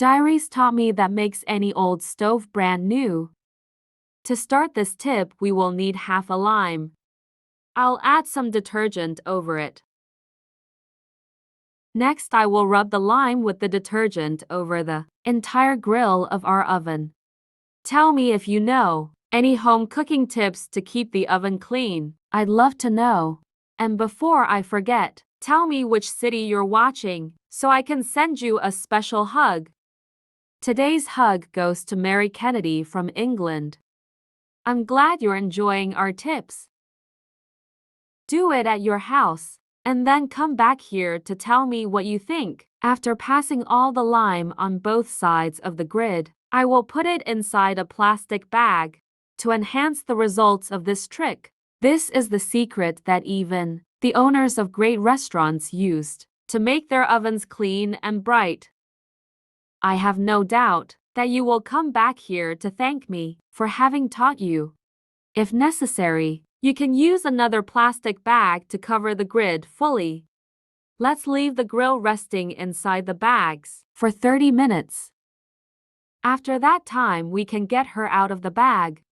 Diarist taught me that makes any old stove brand new. To start this tip, we will need half a lime. I'll add some detergent over it. Next, I will rub the lime with the detergent over the entire grill of our oven. Tell me if you know any home cooking tips to keep the oven clean. I'd love to know. And before I forget, tell me which city you're watching so I can send you a special hug. Today's hug goes to Mary Kennedy from England. I'm glad you're enjoying our tips. Do it at your house, and then come back here to tell me what you think. After passing all the lime on both sides of the grid, I will put it inside a plastic bag to enhance the results of this trick. This is the secret that even the owners of great restaurants used to make their ovens clean and bright. I have no doubt that you will come back here to thank me for having taught you. If necessary, you can use another plastic bag to cover the grid fully. Let's leave the grill resting inside the bags for 30 minutes. After that time, we can get her out of the bag.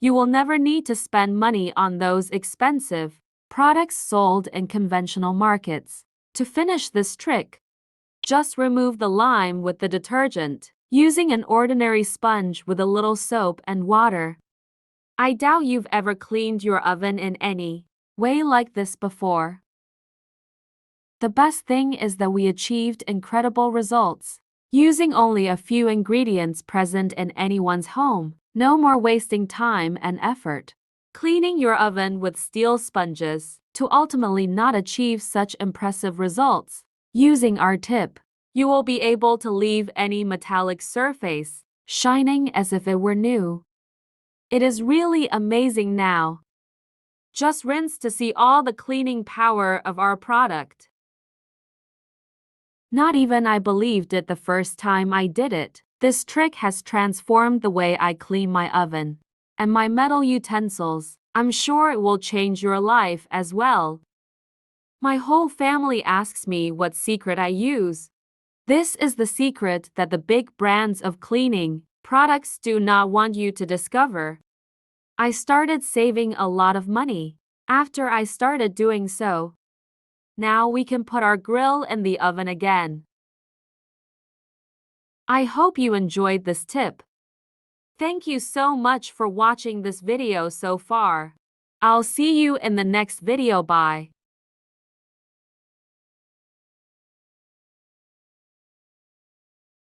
You will never need to spend money on those expensive products sold in conventional markets. To finish this trick, just remove the lime with the detergent, using an ordinary sponge with a little soap and water. I doubt you've ever cleaned your oven in any way like this before. The best thing is that we achieved incredible results, using only a few ingredients present in anyone's home. No more wasting time and effort cleaning your oven with steel sponges to ultimately not achieve such impressive results. Using our tip, you will be able to leave any metallic surface shining as if it were new. It is really amazing now. Just rinse to see all the cleaning power of our product. Not even I believed it the first time I did it. This trick has transformed the way I clean my oven and my metal utensils. I'm sure it will change your life as well. My whole family asks me what secret I use. This is the secret that the big brands of cleaning products do not want you to discover. I started saving a lot of money after I started doing so. Now we can put our grill in the oven again. I hope you enjoyed this tip. Thank you so much for watching this video so far. I'll see you in the next video. Bye.